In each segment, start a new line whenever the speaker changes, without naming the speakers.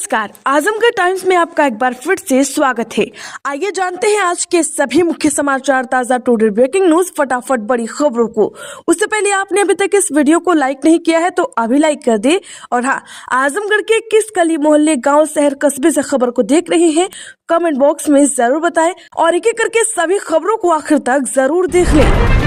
नमस्कार, आजमगढ़ टाइम्स में आपका एक बार फिर से स्वागत है। आइए जानते हैं आज के सभी मुख्य समाचार, ताजा टुडे ब्रेकिंग न्यूज, फटाफट बड़ी खबरों को। उससे पहले आपने अभी तक इस वीडियो को लाइक नहीं किया है तो अभी लाइक कर दे। और हाँ, आजमगढ़ के किस गली मोहल्ले, गांव, शहर, कस्बे से खबर को देख रहे हैं, कमेंट बॉक्स में जरूर बताएं और एक एक करके सभी खबरों को आखिर तक जरूर देख लें।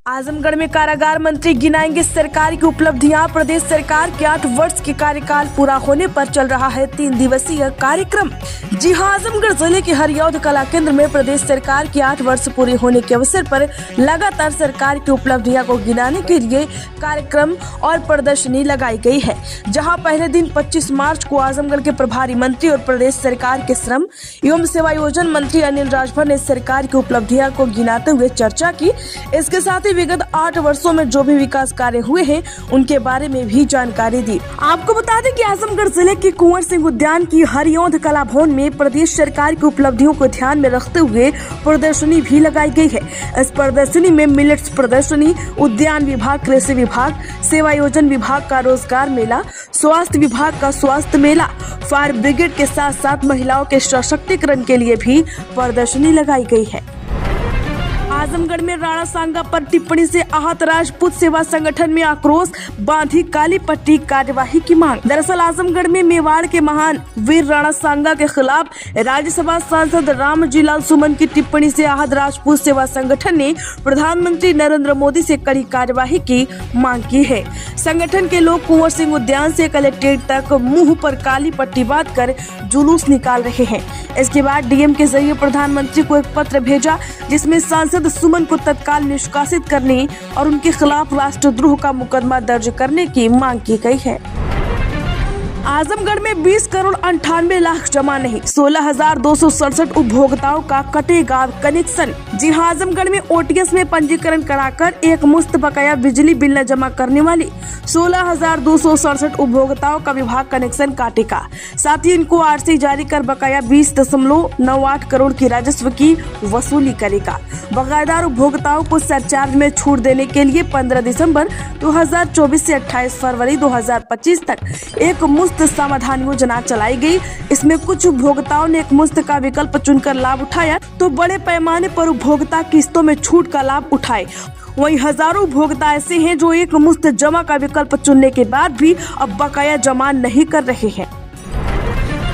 आजमगढ़ में कारागार मंत्री गिनाएंगे सरकार की उपलब्धियां। प्रदेश सरकार के 8 वर्ष के कार्यकाल पूरा होने पर चल रहा है 3 दिवसीय कार्यक्रम। जी हां, आजमगढ़ जिले के हरियौध कला केंद्र में प्रदेश सरकार के 8 वर्ष पूरे होने के अवसर पर लगातार सरकार की उपलब्धियां को गिनाने के लिए कार्यक्रम और प्रदर्शनी लगाई गई है। जहां पहले दिन 25 मार्च को आजमगढ़ के प्रभारी मंत्री और प्रदेश सरकार के श्रम एवं सेवायोजन मंत्री अनिल राजभर ने सरकार की उपलब्धियां को गिनाते हुए चर्चा की। इसके साथ ही विगत 8 वर्षों में जो भी विकास कार्य हुए हैं उनके बारे में भी जानकारी दी। आपको बता दें कि आजमगढ़ जिले के कुंवर सिंह उद्यान की हरियौध कला भवन में प्रदेश सरकार की उपलब्धियों को ध्यान में रखते हुए प्रदर्शनी भी लगाई गई है। इस प्रदर्शनी में मिलेट्स प्रदर्शनी, उद्यान विभाग, कृषि विभाग, सेवायोजन विभाग का रोजगार मेला, स्वास्थ्य विभाग का स्वास्थ्य मेला, फायर ब्रिगेड के साथ साथ महिलाओं के सशक्तिकरण के लिए भी प्रदर्शनी लगाई गई है। आजमगढ़ में राणा सांगा पर टिप्पणी से आहत राजपूत सेवा संगठन में आक्रोश, बांधी काली पट्टी, कार्यवाही की मांग। दरअसल आजमगढ़ में मेवाड़ के महान वीर राणा सांगा के खिलाफ राज्यसभा सांसद रामजीलाल सुमन की टिप्पणी से आहत राजपूत सेवा संगठन ने प्रधानमंत्री नरेंद्र मोदी से कड़ी कार्यवाही की मांग की है। संगठन के लोग कुंवर सिंह उद्यान से कलेक्ट्रेट तक मुंह पर काली पट्टी बांधकर जुलूस निकाल रहे हैं। इसके बाद डीएम के जरिए प्रधानमंत्री को एक पत्र भेजा जिसमें सांसद सुमन को तत्काल निष्कासित करने और उनके खिलाफ राष्ट्रद्रोह का मुकदमा दर्ज करने की मांग की गई है। आजमगढ़ में 20 करोड़ 98 लाख जमा नहीं, 16,267 उपभोक्ताओं का कटेगा कनेक्शन। जी हां, आजमगढ़ में ओटीएस में पंजीकरण कराकर एक मुश्त बकाया बिजली बिल न जमा करने वाली 16,267 उपभोक्ताओं का विभाग कनेक्शन काटेगा। साथ ही इनको आरसी जारी कर बकाया 20.98 करोड़ की राजस्व की वसूली करेगा। बकायेदार उपभोक्ताओं को सरचार्ज में छूट देने के लिए 15 दिसंबर 2024 से 28 फरवरी 2025 तक एक मुश्त समाधान योजना चलाई गई। इसमें कुछ उपभोक्ताओं ने एक मुश्त का विकल्प चुनकर लाभ उठाया तो बड़े पैमाने पर उपभोक्ता किस्तों में छूट का लाभ उठाए। वहीं हजारों उपभोक्ता ऐसे हैं जो एक मुश्त जमा का विकल्प चुनने के बाद भी अब बकाया जमा नहीं कर रहे हैं।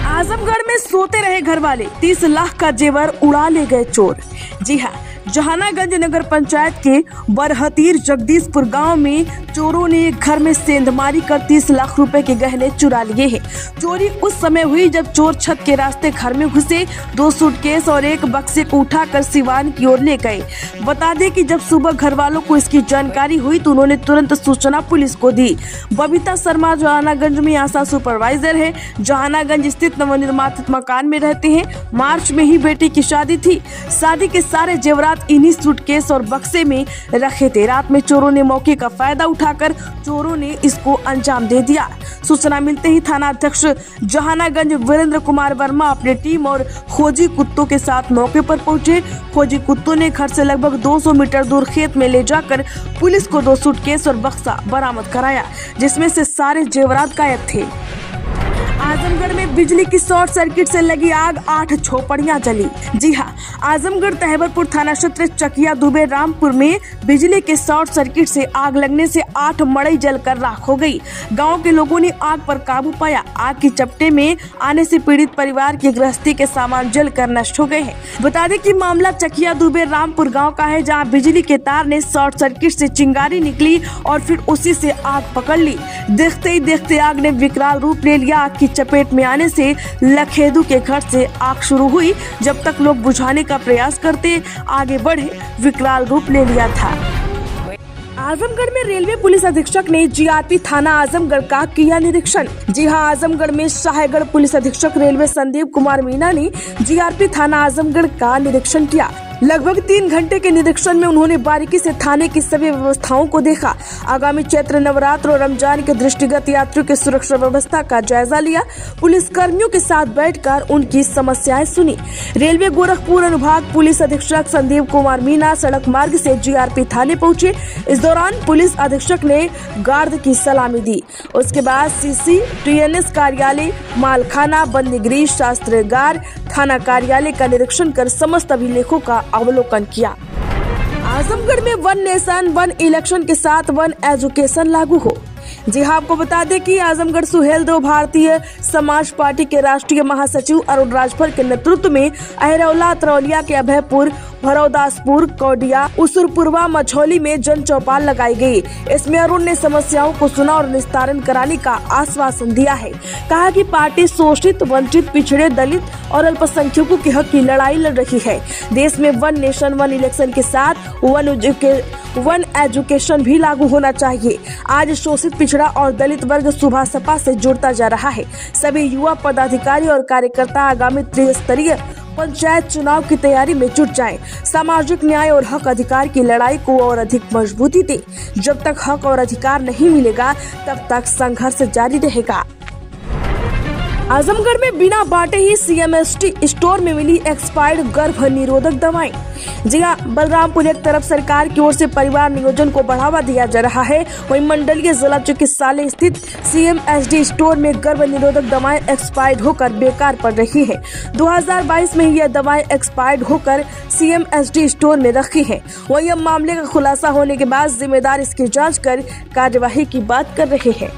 आजमगढ़ में सोते रहे घर वाले, 30 लाख का जेवर उड़ा ले गए चोर। जी हाँ, जहानागंज नगर पंचायत के बरहतीर जगदीशपुर गांव में चोरों ने एक घर में सेंधमारी कर 30 लाख रुपए के गहने चुरा लिए हैं। चोरी उस समय हुई जब चोर छत के रास्ते घर में घुसे, 2 सूटकेस और एक बक्से को उठाकर सिवान की ओर ले गए। बता दें कि जब सुबह घर वालों को इसकी जानकारी हुई तो उन्होंने तुरंत सूचना पुलिस को दी। बबीता शर्मा जहानागंज में आशा सुपरवाइजर है। जहानागंज स्थित नवनिर्मित मकान में रहते हैं। मार्च में ही बेटी की शादी थी। शादी के सारे जेवरात इन्हीं सूटकेस और बक्से में रखे थे। रात में चोरों ने मौके का फायदा उठाकर चोरों ने इसको अंजाम दे दिया। सूचना मिलते ही थाना अध्यक्ष जहानागंज वीरेंद्र कुमार वर्मा अपनी टीम और खोजी कुत्तों के साथ मौके पर पहुंचे। खोजी कुत्तों ने घर से लगभग 200 मीटर दूर खेत में ले जाकर पुलिस को 2 सूटकेस और बक्सा बरामद कराया जिसमें से सारे जेवरात गायब थे। आजमगढ़ में बिजली की शॉर्ट सर्किट से लगी आग, 8 झोपड़ियां जली। जी हां, आजमगढ़ तहबरपुर थाना क्षेत्र चकिया दुबे रामपुर में बिजली के शॉर्ट सर्किट से आग लगने से 8 मड़ई जलकर राख हो गई। गांव के लोगों ने आग पर काबू पाया। आग की चपेट में आने से पीड़ित परिवार की गृहस्थी के सामान जलकर नष्ट हो गए हैं। बता दें कि मामला चकिया दुबे रामपुर गाँव का है, जहाँ बिजली के तार ने शॉर्ट सर्किट से चिंगारी निकली और फिर उसी से आग पकड़ ली। देखते ही देखते आग ने विकराल रूप ले लिया। आग की चपेट में आने से लखेदू के घर से आग शुरू हुई। जब तक लोग बुझाने का प्रयास करते आगे बढ़े, विकराल रूप ले लिया था। आजमगढ़ में रेलवे पुलिस अधीक्षक ने जीआरपी थाना आजमगढ़ का किया निरीक्षण। जी हां, आजमगढ़ में शाहगढ़ पुलिस अधीक्षक रेलवे संदीप कुमार मीणा ने जीआरपी थाना आजमगढ़ का निरीक्षण किया। लगभग 3 घंटे के निरीक्षण में उन्होंने बारीकी से थाने की सभी व्यवस्थाओं को देखा। आगामी चैत्र नवरात्र और रमजान के दृष्टिगत यात्रियों की सुरक्षा व्यवस्था का जायजा लिया। पुलिस कर्मियों के साथ बैठकर उनकी समस्याएं सुनी। रेलवे गोरखपुर अनुभाग पुलिस अधीक्षक संदीप कुमार मीना सड़क मार्ग से जीआरपी थाने पहुंचे। इस दौरान पुलिस अधीक्षक ने गार्ड की सलामी दी। उसके बाद CCTNS कार्यालय, मालखाना, बंदीगृह, शास्त्रागार, थाना कार्यालय का निरीक्षण कर समस्त अभिलेखों का अवलोकन किया। आजमगढ़ में वन नेशन वन इलेक्शन के साथ वन एजुकेशन लागू हो। जी हां, आपको बता दें कि आजमगढ़ सुहेलदेव भारतीय समाज पार्टी के राष्ट्रीय महासचिव अरुण राजभर के नेतृत्व में अहरौला, तरौलिया के अभयपुर, भरौदासपुर, कौडिया, उसुरपुरवा, मझौली में जन चौपाल लगाई गई। इसमें अरुण ने समस्याओं को सुना और निस्तारण कराने का आश्वासन दिया है। कहा कि पार्टी शोषित, वंचित, पिछड़े, दलित और अल्पसंख्यकों के हक की लड़ाई लड़ रही है। देश में वन नेशन वन इलेक्शन के साथ वन एजुकेशन भी लागू होना चाहिए। आज शोषित, पिछड़ा और दलित वर्ग सुबह सपा से जुड़ता जा रहा है। सभी युवा पदाधिकारी और कार्यकर्ता आगामी त्रिस्तरीय पंचायत चुनाव की तैयारी में जुट जाएं। सामाजिक न्याय और हक अधिकार की लड़ाई को और अधिक मजबूती दें। जब तक हक और अधिकार नहीं मिलेगा तब तक संघर्ष जारी रहेगा। आजमगढ़ में बिना बांटे ही CMST स्टोर में मिली एक्सपायर्ड गर्भ निरोधक दवाएं। जी हां, बलरामपुर एक तरफ सरकार की ओर से परिवार नियोजन को बढ़ावा दिया जा रहा है, वहीं मंडलीय जिला चिकित्सालय स्थित CMSD स्टोर में गर्भ निरोधक दवाएं एक्सपायर्ड होकर बेकार पड़ रही है। 2022 में यह दवाएं एक्सपायर्ड होकर CMSD स्टोर में रखी है। वहीं अब मामले का खुलासा होने के बाद जिम्मेदार इसकी जाँच कर कार्यवाही की बात कर रहे हैं।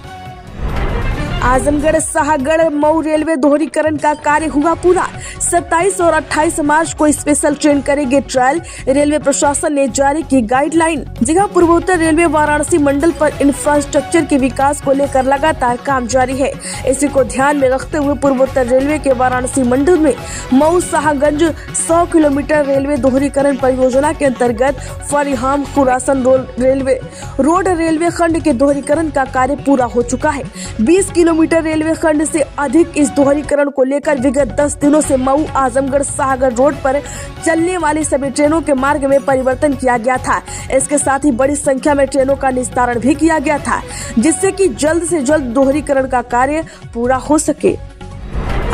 आजमगढ़ शाहगढ़ मऊ रेलवे दोहरीकरण का कार्य हुआ पूरा। 27 और 28 मार्च को स्पेशल ट्रेन करेगी ट्रायल। रेलवे प्रशासन ने जारी की गाइडलाइन। जगह पूर्वोत्तर रेलवे वाराणसी मंडल पर इंफ्रास्ट्रक्चर के विकास को लेकर लगातार काम जारी है। इसी को ध्यान में रखते हुए पूर्वोत्तर रेलवे के वाराणसी मंडल में मऊ शाहगंज 100 किलोमीटर रेलवे दोहरीकरण परियोजना के अंतर्गत फरीहाम खुरासन रोड रेलवे खंड के दोहरीकरण का कार्य पूरा हो चुका है। 20 किलोमीटर रेलवे खंड से अधिक इस दोहरीकरण को लेकर विगत 10 दिनों से मऊ आजमगढ़ शाहगढ़ रोड पर चलने वाली सभी ट्रेनों के मार्ग में परिवर्तन किया गया था। इसके साथ ही बड़ी संख्या में ट्रेनों का निस्तारण भी किया गया था, जिससे कि जल्द से जल्द दोहरीकरण का कार्य पूरा हो सके।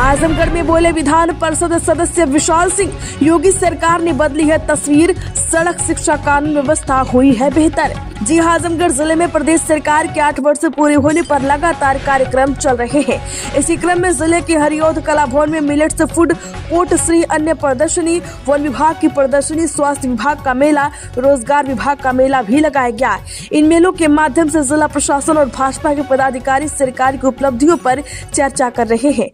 आजमगढ़ में बोले विधान परिषद सदस्य विशाल सिंह, योगी सरकार ने बदली है तस्वीर, सड़क, शिक्षा, कानून व्यवस्था हुई है बेहतर। जी हां, आजमगढ़ जिले में प्रदेश सरकार के 8 वर्ष पूरे होने पर लगातार कार्यक्रम चल रहे हैं। इसी क्रम में जिले के हरिऔध कला भवन में मिलेट्स फूड कोर्ट, श्री अन्य प्रदर्शनी, वन विभाग की प्रदर्शनी, स्वास्थ्य विभाग का मेला, रोजगार विभाग का मेला भी लगाया गया। इन मेलों के माध्यम से जिला प्रशासन और भाजपा के पदाधिकारी सरकार की उपलब्धियों पर चर्चा कर रहे हैं।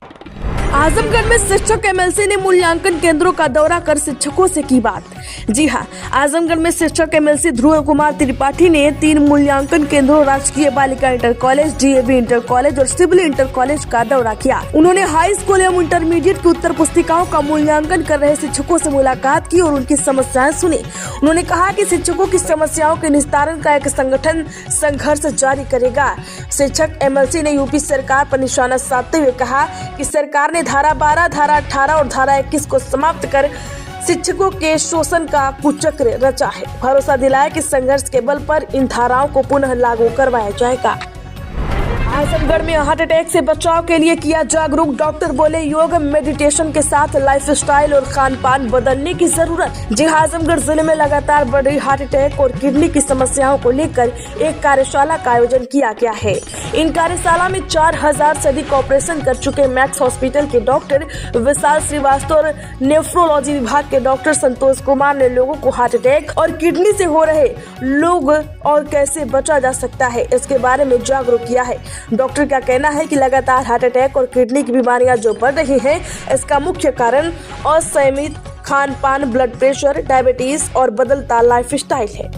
आजमगढ़ में शिक्षक MLC ने मूल्यांकन केंद्रों का दौरा कर शिक्षकों से की बात। जी हां, आजमगढ़ में शिक्षक MLC ध्रुव कुमार त्रिपाठी ने 3 मूल्यांकन केंद्रों राजकीय बालिका inter college, DAV inter college और सिविल इंटर कॉलेज का दौरा किया। उन्होंने हाई स्कूल एवं इंटरमीडिएट की उत्तर पुस्तिकाओं का मूल्यांकन कर रहे शिक्षकों से मुलाकात की और उनकी समस्याएं सुनी। उन्होंने कहा कि शिक्षकों की समस्याओं के निस्तारण का एक संगठन संघर्ष जारी करेगा। शिक्षक MLC ने यूपी सरकार पर निशाना साधते हुए कहा कि सरकार ने धारा 12, धारा 18 और धारा 21 को समाप्त कर शिक्षकों के शोषण का कुचक्र रचा है। भरोसा दिलाया कि संघर्ष के बल पर इन धाराओं को पुनः लागू करवाया जाएगा। आजमगढ़ में हार्ट अटैक से बचाव के लिए किया जागरूक। डॉक्टर बोले योग मेडिटेशन के साथ लाइफस्टाइल और खान पान बदलने की जरूरत। जी हां, आजमगढ़ जिले में लगातार बढ़ रही हार्ट अटैक और किडनी की समस्याओं को लेकर एक कार्यशाला का आयोजन किया गया है। इन कार्यशाला में 4000 से अधिक ऑपरेशन कर चुके मैक्स हॉस्पिटल के डॉक्टर विशाल श्रीवास्तव और नेफ्रोलॉजी विभाग के डॉक्टर संतोष कुमार ने लोगों को हार्ट अटैक और किडनी से हो रहे लोग और कैसे बचा जा सकता है इसके बारे में जागरूक किया है। डॉक्टर का कहना है कि लगातार हार्ट अटैक और किडनी की बीमारियां जो बढ़ रही हैं, इसका मुख्य कारण असंयमित खान पान, ब्लड प्रेशर, डायबिटीज और बदलता लाइफस्टाइल है।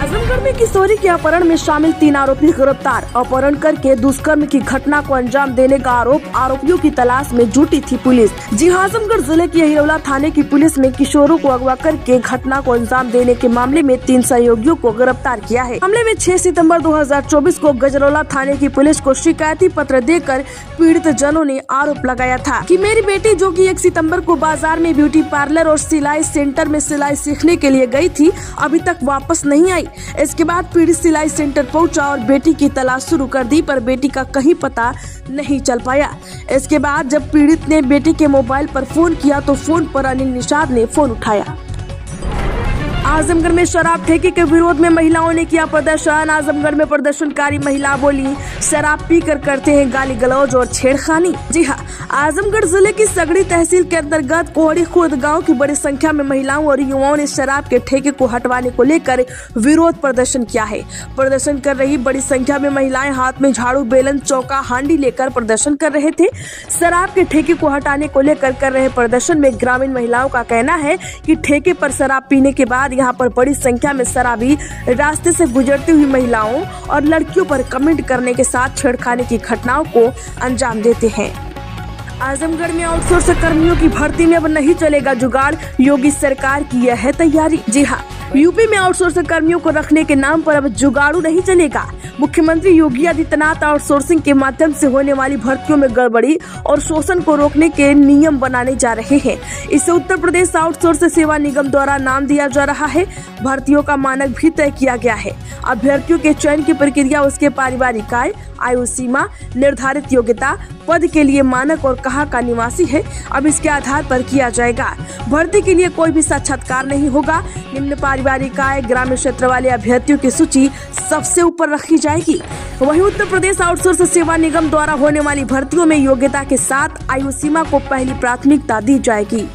आजमगढ़ में किशोरी के अपहरण में शामिल 3 आरोपी गिरफ्तार। अपहरण करके दुष्कर्म की घटना को अंजाम देने का आरोपियों की तलाश में जुटी थी पुलिस। जी हां, आजमगढ़ जिले की हिरौला थाने की पुलिस ने किशोरों को अगवा करके घटना को अंजाम देने के मामले में 3 सहयोगियों को गिरफ्तार किया है। मामले में 6 सितंबर 2024 को गजरौला थाने की पुलिस को शिकायती पत्र देकर पीड़ित जनों ने आरोप लगाया था कि मेरी बेटी जो कि 1 सितंबर को बाजार में ब्यूटी पार्लर और सिलाई सेंटर में सिलाई सीखने के लिए गई थी, अभी तक वापस नहीं आई। इसके बाद पीड़ित सिलाई सेंटर पहुंचा और बेटी की तलाश शुरू कर दी, पर बेटी का कहीं पता नहीं चल पाया। इसके बाद जब पीड़ित ने बेटी के मोबाइल पर फोन किया तो फोन पर अनिल निषाद ने फोन उठाया। आजमगढ़ में शराब ठेके के विरोध में महिलाओं ने किया प्रदर्शन। आजमगढ़ में प्रदर्शनकारी महिला बोली, शराब पीकर करते हैं गाली गलौज और छेड़खानी। जी हां, आजमगढ़ जिले की सगड़ी तहसील के अंतर्गत कोहड़ी खुर्द गांव की बड़ी संख्या में महिलाओं और युवाओं ने शराब के ठेके को हटवाने को लेकर विरोध प्रदर्शन किया है। प्रदर्शन कर रही बड़ी संख्या में महिलाएं हाथ में झाड़ू, बेलन, चौका, हांडी लेकर प्रदर्शन कर रहे थे। शराब के ठेके को हटाने को लेकर कर रहे प्रदर्शन में ग्रामीण महिलाओं का कहना है कि ठेके पर शराब पीने के बाद यहाँ पर बड़ी संख्या में शराबी रास्ते से गुजरती हुई महिलाओं और लड़कियों पर कमेंट करने के साथ छेड़खानी की घटनाओं को अंजाम देते हैं। आजमगढ़ में आउटसोर्स कर्मियों की भर्ती में अब नहीं चलेगा जुगाड़, योगी सरकार की यह है तैयारी। जी हाँ, यूपी में आउटसोर्स कर्मियों को रखने के नाम पर अब जुगाड़ू नहीं चलेगा। मुख्यमंत्री योगी आदित्यनाथ आउटसोर्सिंग के माध्यम से होने वाली भर्तियों में गड़बड़ी और शोषण को रोकने के नियम बनाने जा रहे हैं। इससे उत्तर प्रदेश आउटसोर्स सेवा निगम द्वारा नाम दिया जा रहा है। भर्तियों का मानक भी तय किया गया है। अभ्यर्थियों के चयन की प्रक्रिया उसके पारिवारिक आय, आयु सीमा, निर्धारित योग्यता, पद के लिए मानक और कहाँ का निवासी है, अब इसके आधार पर किया जाएगा। भर्ती के लिए कोई भी साक्षात्कार नहीं होगा। निम्न पारिवारिक आय, ग्रामीण क्षेत्र वाले अभ्यर्थियों की सूची सबसे ऊपर रखी जाएगी। वहीं उत्तर प्रदेश आउटसोर्स सेवा निगम द्वारा होने वाली भर्तियों में योग्यता के साथ आयु सीमा को पहली प्राथमिकता दी जाएगी।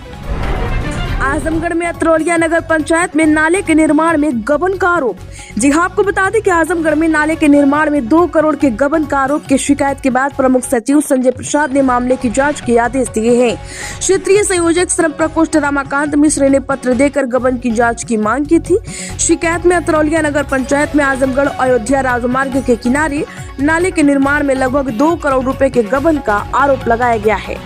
आजमगढ़ में अतरौलिया नगर पंचायत में नाले के निर्माण में गबन का आरोप। जी हां, आपको बता दें कि आजमगढ़ में नाले के निर्माण में 2 करोड़ के गबन का आरोप की शिकायत के बाद प्रमुख सचिव संजय प्रसाद ने मामले की जांच के आदेश दिए हैं। क्षेत्रीय संयोजक श्रम प्रकोष्ठ रमाकांत मिश्र ने पत्र देकर गबन की जाँच की मांग की थी। शिकायत में अतरौलिया नगर पंचायत में आजमगढ़ अयोध्या राजमार्ग के किनारे नाले के निर्माण में लगभग 2 करोड़ रुपए के गबन का आरोप लगाया गया है।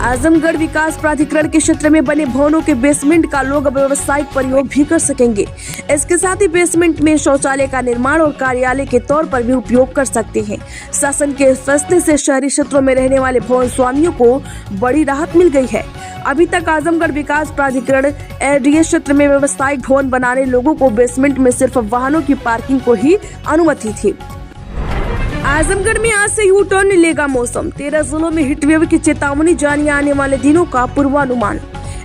आजमगढ़ विकास प्राधिकरण के क्षेत्र में बने भवनों के बेसमेंट का लोग व्यावसायिक प्रयोग भी कर सकेंगे। इसके साथ ही बेसमेंट में शौचालय का निर्माण और कार्यालय के तौर पर भी उपयोग कर सकते हैं। शासन के फैसले से शहरी क्षेत्रों में रहने वाले भवन स्वामियों को बड़ी राहत मिल गई है। अभी तक आजमगढ़ विकास प्राधिकरण एडीए क्षेत्र में व्यावसायिक भवन बनाने लोगों को बेसमेंट में सिर्फ वाहनों की पार्किंग को ही अनुमति थी। आजमगढ़ में आज से यू टर्न लेगा मौसम। 13 जिलों में हीटवेव की चेतावनी जारी, आने वाले दिनों का पूर्वानुमान।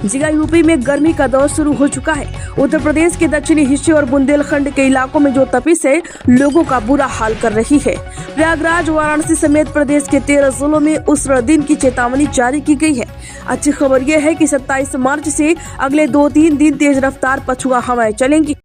जिला यूपी में गर्मी का दौर शुरू हो चुका है। उत्तर प्रदेश के दक्षिणी हिस्से और बुंदेलखंड के इलाकों में जो तपिश है लोगों का बुरा हाल कर रही है। प्रयागराज, वाराणसी समेत प्रदेश के 13 जिलों में उष्ण दिन की चेतावनी जारी की गई है। अच्छी खबर यह है कि 27 मार्च से अगले 2-3 दिन तेज रफ्तार पछुआ हवाएं चलेंगी।